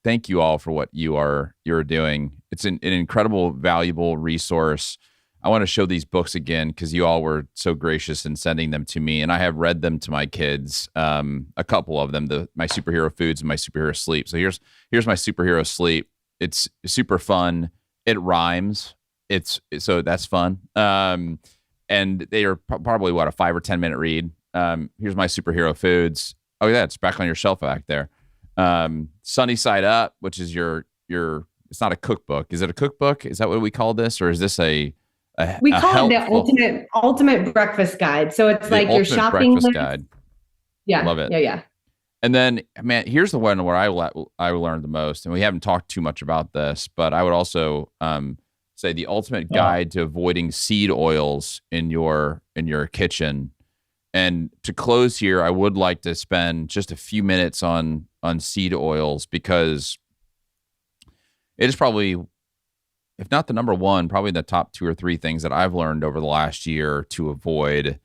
Thank you all for what you're doing. It's an incredible, valuable resource. I want to show these books again because you all were so gracious in sending them to me, and I have read them to my kids. A couple of them, my superhero foods and my superhero sleep. So here's my superhero sleep. It's super fun. It rhymes. So that's fun. And they are probably a 5 or 10 minute read. Here's my superhero foods. Oh yeah, it's back on your shelf back there. Sunny Side Up, which is your. It's not a cookbook. Is it a cookbook? Is that what we call this, or is this we call it the ultimate breakfast guide? So it's like your shopping breakfast list. Guide. Yeah, love it. Yeah. And then, man, here's the one where I learned the most, and we haven't talked too much about this, but I would also say the ultimate guide to avoiding seed oils in your kitchen. And to close here, I would like to spend just a few minutes on seed oils, because it is probably, if not the number one, probably the top 2 or 3 things that I've learned over the last year to avoid.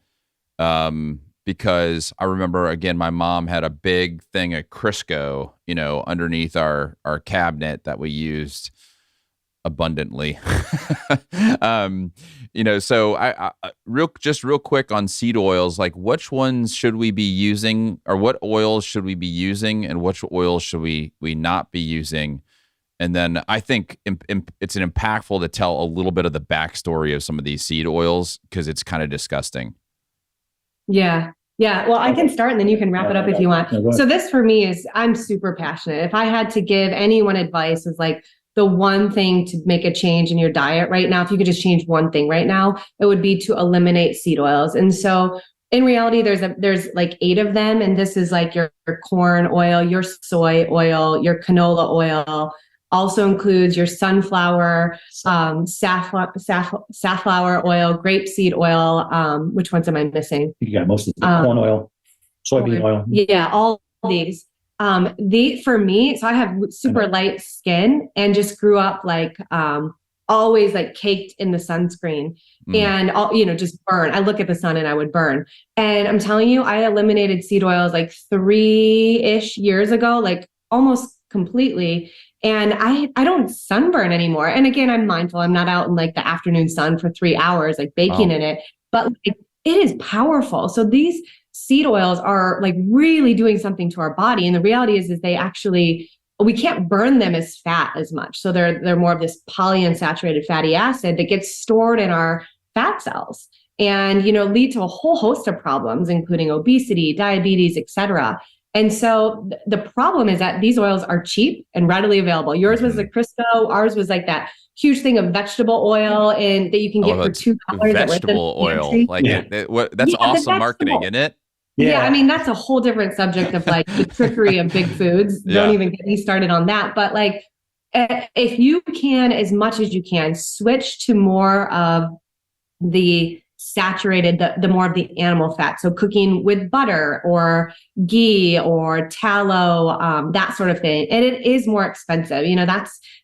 Because I remember, again, my mom had a big thing of Crisco, underneath our cabinet that we used abundantly. So I real quick on seed oils, like which ones should we be using, or what oils should we be using, and which oils should we not be using? And then I think it's impactful to tell a little bit of the backstory of some of these seed oils, because it's kind of disgusting. Yeah. Well, I can start and then you can wrap it up if you want. So this for me I'm super passionate. If I had to give anyone advice, is like the one thing to make a change in your diet right now, if you could just change one thing right now, it would be to eliminate seed oils. And so in reality, there's like 8 of them. And this is like your corn oil, your soy oil, your canola oil, also includes your sunflower, safflower oil, grapeseed oil. Which ones am I missing? You got most of the corn oil, soybean oil. Yeah, all these. For me, so I have super light skin and just grew up like always like caked in the sunscreen and all, just burn. I look at the sun and I would burn. And I'm telling you, I eliminated seed oils like 3-ish years ago, like almost completely. And I don't sunburn anymore. And again, I'm mindful. I'm not out in like the afternoon sun for 3 hours, like baking in it, but like, it is powerful. So these seed oils are like really doing something to our body. And the reality is they actually, we can't burn them as fat as much. So they're more of this polyunsaturated fatty acid that gets stored in our fat cells and, lead to a whole host of problems, including obesity, diabetes, et cetera. And so the problem is that these oils are cheap and readily available. Yours was the Crisco. Ours was like that huge thing of vegetable oil and that you can get for $2. Vegetable oil. That's awesome marketing, isn't it? Yeah, I mean, that's a whole different subject of like the trickery of big foods. Don't even get me started on that. But like, if you can, as much as you can, switch to more of the saturated, the more of the animal fat. So cooking with butter or ghee or tallow, that sort of thing. And it is more expensive.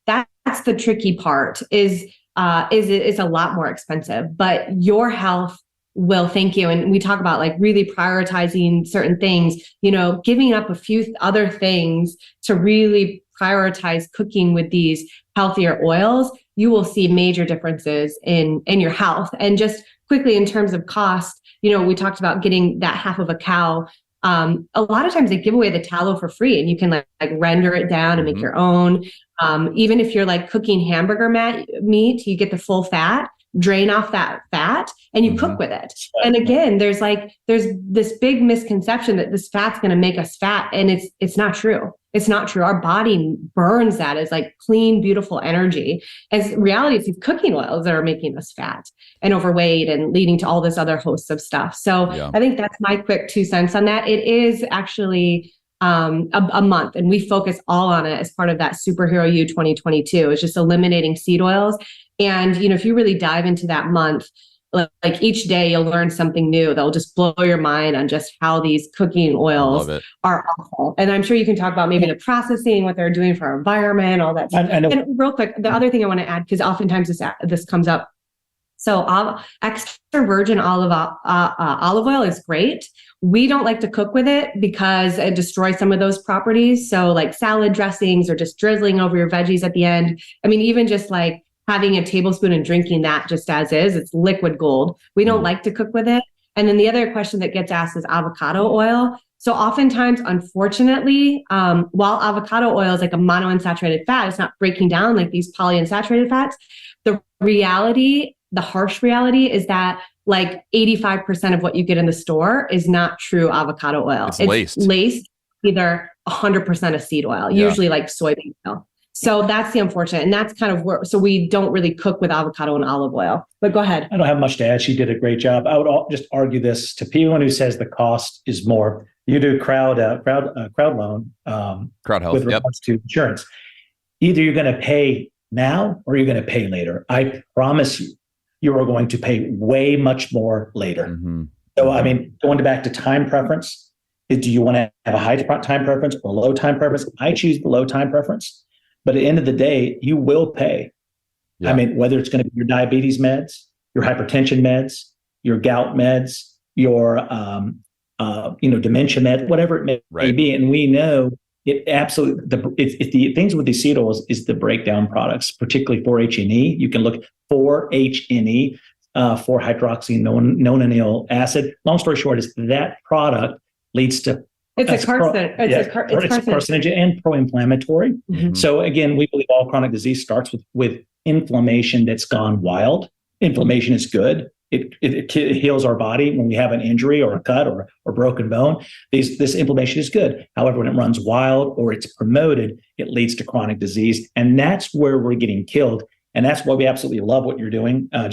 That's the tricky part is it's a lot more expensive, but your health will thank you. And we talk about like really prioritizing certain things, giving up a few other things to really prioritize cooking with these healthier oils. You will see major differences in your health. And just quickly in terms of cost, we talked about getting that half of a cow. A lot of times they give away the tallow for free and you can like render it down and make your own. Even if you're like cooking hamburger meat, you get the full fat, drain off that fat and you cook with it. And again, there's this big misconception that this fat's going to make us fat. And it's not true. It's not true. Our body burns that as like clean, beautiful energy. As reality, it's these cooking oils that are making us fat and overweight and leading to all this other hosts of stuff. So I think that's my quick 2 cents on that. It is actually a month and we focus all on it as part of that Superhero You 2022. It's just eliminating seed oils. And, if you really dive into that month, like each day you'll learn something new that'll just blow your mind on just how these cooking oils are awful. And I'm sure you can talk about maybe the processing, what they're doing for our environment, all that stuff. And real quick, the other thing I want to add, because oftentimes this comes up. So extra virgin olive oil is great. We don't like to cook with it because it destroys some of those properties. So like salad dressings or just drizzling over your veggies at the end. I mean, even just like having a tablespoon and drinking that just as is, it's liquid gold. We don't like to cook with it. And then the other question that gets asked is avocado oil. So oftentimes, unfortunately, while avocado oil is like a monounsaturated fat, it's not breaking down like these polyunsaturated fats. The harsh reality is that like 85% of what you get in the store is not true avocado oil. It's laced either 100% of seed oil, usually like soybean oil. So that's the unfortunate. And that's kind of so we don't really cook with avocado and olive oil. But go ahead. I don't have much to add. She did a great job. I would just argue this to anyone who says the cost is more. You do crowd loan CrowdHealth, with regards to insurance. Either you're going to pay now or you're going to pay later. I promise you are going to pay way much more later. So, I mean, going back to time preference, do you want to have a high time preference or low time preference? I choose the low time preference. But at the end of the day, you will pay. I mean, whether it's going to be your diabetes meds, your hypertension meds, your gout meds, your dementia meds, whatever it may be. And we know it absolutely, the things with these seed oils is the breakdown products, particularly 4-HNE. You can look 4-HNE, 4-hydroxynonenal acid. Long story short is that product leads to It's a carcinogen and pro-inflammatory. So again, we believe all chronic disease starts with inflammation that's gone wild. Inflammation is good. It heals our body when we have an injury or a cut or broken bone. This inflammation is good. However, when it runs wild or it's promoted, it leads to chronic disease. And that's where we're getting killed. And that's why we absolutely love what you're doing. And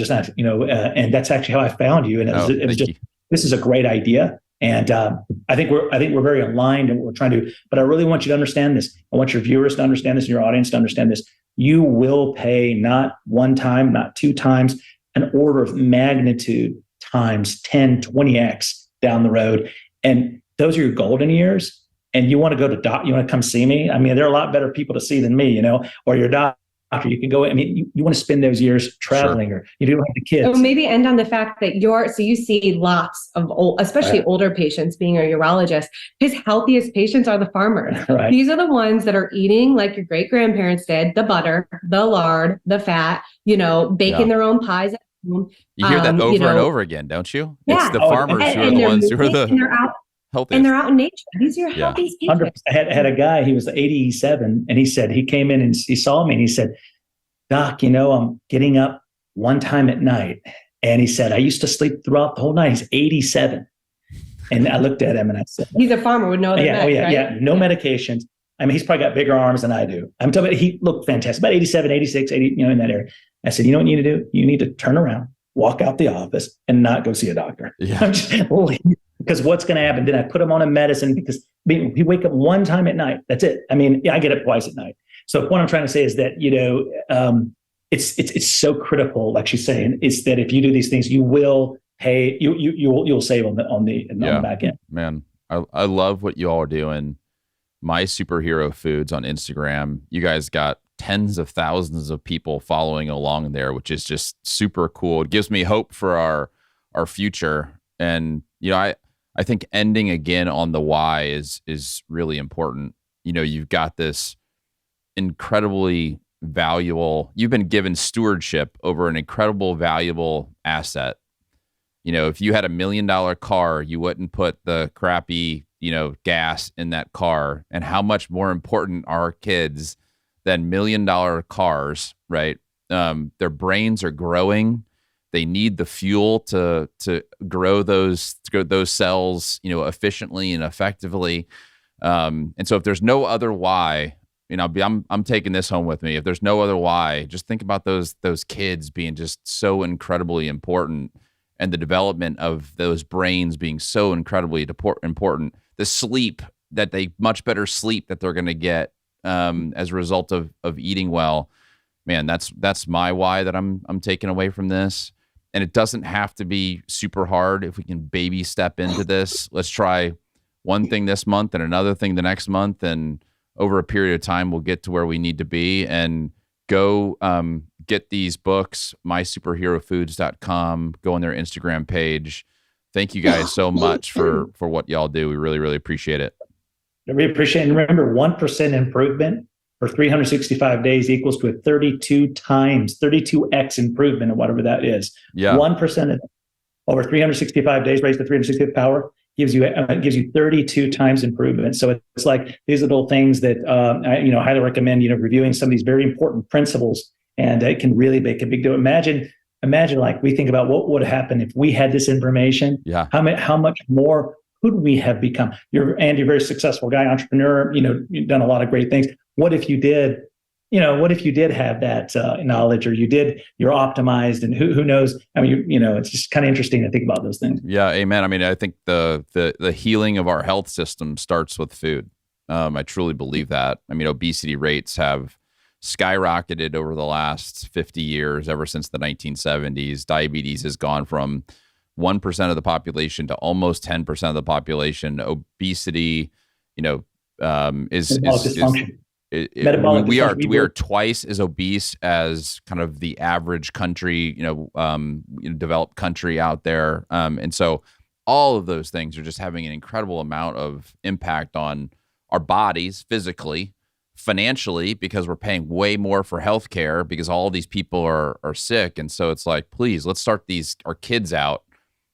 that's actually how I found you. And it was just, this is a great idea. And I think we're very aligned in what we're trying to do. But I really want you to understand this. I want your viewers to understand this and your audience to understand this. You will pay not one time, not two times, an order of magnitude times 10, 20x down the road. And those are your golden years. And you want to go to you want to come see me? I mean, there are a lot better people to see than me, or your doctor doctor. You can go, I mean, you want to spend those years traveling, or you don't have the kids. So maybe end on the fact that so you see lots of especially older patients, being a urologist, his healthiest patients are the farmers. Right. These are the ones that are eating like your great grandparents did, the butter, the lard, the fat, baking their own pies at home. You hear that over and over again, don't you? Yeah. It's the farmers who are the ones who are the healthiest. And they're out in nature. These are your healthiest patients. I had a guy, he was 87, and he said, he came in and he saw me and he said, Doc, I'm getting up one time at night. And he said, I used to sleep throughout the whole night. He's 87. And I looked at him and I said, he's a farmer with no other meds, no medications. I mean, he's probably got bigger arms than I do. I'm talking about, he looked fantastic, about 87, 86, 80, in that area. I said, you know what you need to do? You need to turn around, walk out the office, and not go see a doctor. Yeah. Because what's going to happen? Then I put him on a medicine because he wake up one time at night. That's it. I mean, I get up twice at night. So what I'm trying to say is that, it's so critical, like she's saying, is that if you do these things, you will pay, you'll save on the back end. Man, I love what you all are doing. My Superhero Foods on Instagram, you guys got tens of thousands of people following along there, which is just super cool. It gives me hope for our future. And, I think ending again on the why is really important. You've got this incredibly valuable, you've been given stewardship over an incredible, valuable asset. If you had $1 million car, you wouldn't put the crappy, gas in that car. And how much more important are kids than $1 million cars, right? Their brains are growing. They need the fuel to grow those cells, efficiently and effectively. And so if there's no other why, I'm taking this home with me. If there's no other why, just think about those kids being just so incredibly important, and the development of those brains being so incredibly important. The sleep, that they much better sleep that they're going to get as a result of eating well. Man, that's my why that I'm taking away from this. And it doesn't have to be super hard. If we can baby step into this, let's try one thing this month and another thing the next month, and over a period of time, we'll get to where we need to be. And go get these books, mysuperherofoods.com, go on their Instagram page. Thank you guys so much for what y'all do. We really, really appreciate it. We appreciate it. And remember, 1% improvement for 365 days equals to a 32x improvement, or whatever that is. Yeah. 1% over 365 days raised to 365 power gives you 32 times improvement. So it's like these little things that I highly recommend, reviewing some of these very important principles, and it can really make a big deal. Imagine like we think about what would happen if we had this information. Yeah. How much more could we have become? You're Andy, a very successful guy, entrepreneur, you've done a lot of great things. What if you did have that knowledge, or you're optimized, and who knows? I mean, it's just kind of interesting to think about those things. Yeah. Amen. I mean, I think the healing of our health system starts with food. I truly believe that. I mean, obesity rates have skyrocketed over the last 50 years, ever since the 1970s. Diabetes has gone from 1% of the population to almost 10% of the population. Obesity, is we are twice as obese as kind of the average country, developed country out there. And so all of those things are just having an incredible amount of impact on our bodies physically, financially, because we're paying way more for healthcare because all of these people are sick. And so it's like, please, let's start our kids out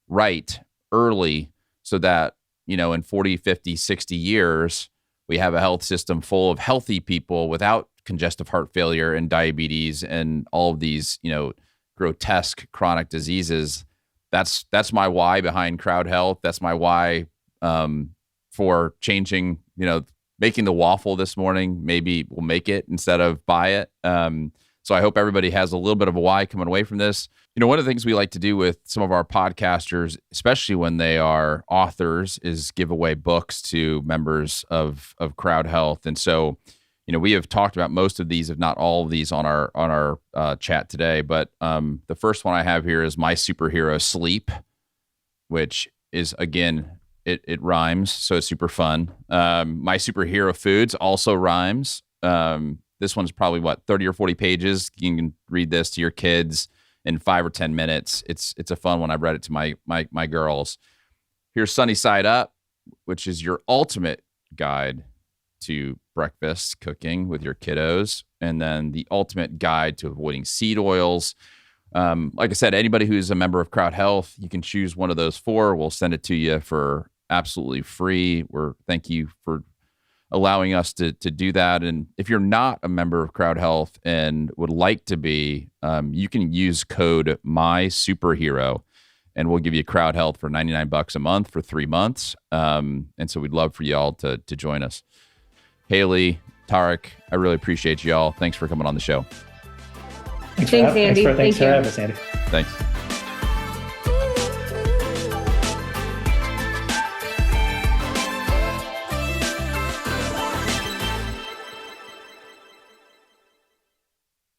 right early, so that, in 40, 50, 60 years, we have a health system full of healthy people without congestive heart failure and diabetes and all of these, grotesque chronic diseases. That's my why behind CrowdHealth. That's my why for changing, making the waffle this morning. Maybe we'll make it instead of buy it. So I hope everybody has a little bit of a why coming away from this. One of the things we like to do with some of our podcasters, especially when they are authors, is give away books to members of CrowdHealth. And so, we have talked about most of these, if not all of these, on our chat today. But the first one I have here is My Superhero Sleep, which is, again, it rhymes, so it's super fun. My Superhero Foods also rhymes. This one's probably 30 or 40 pages. You can read this to your kids in 5 or 10 minutes. It's a fun one. I've read it to my girls. Here's Sunny Side Up, which is your ultimate guide to breakfast cooking with your kiddos, and then the ultimate guide to avoiding seed oils. Like I said, anybody who's a member of CrowdHealth, you can choose one of those 4. We'll send it to you for absolutely free. Thank you for allowing us to do that. And if you're not a member of CrowdHealth and would like to be, you can use code MySuperhero, and we'll give you CrowdHealth for $99 a month for 3 months. And so we'd love for y'all to join us. Haley, Tarek, I really appreciate y'all. Thanks for coming on the show. Thanks Andy. Thanks for having us, Andy. Thanks.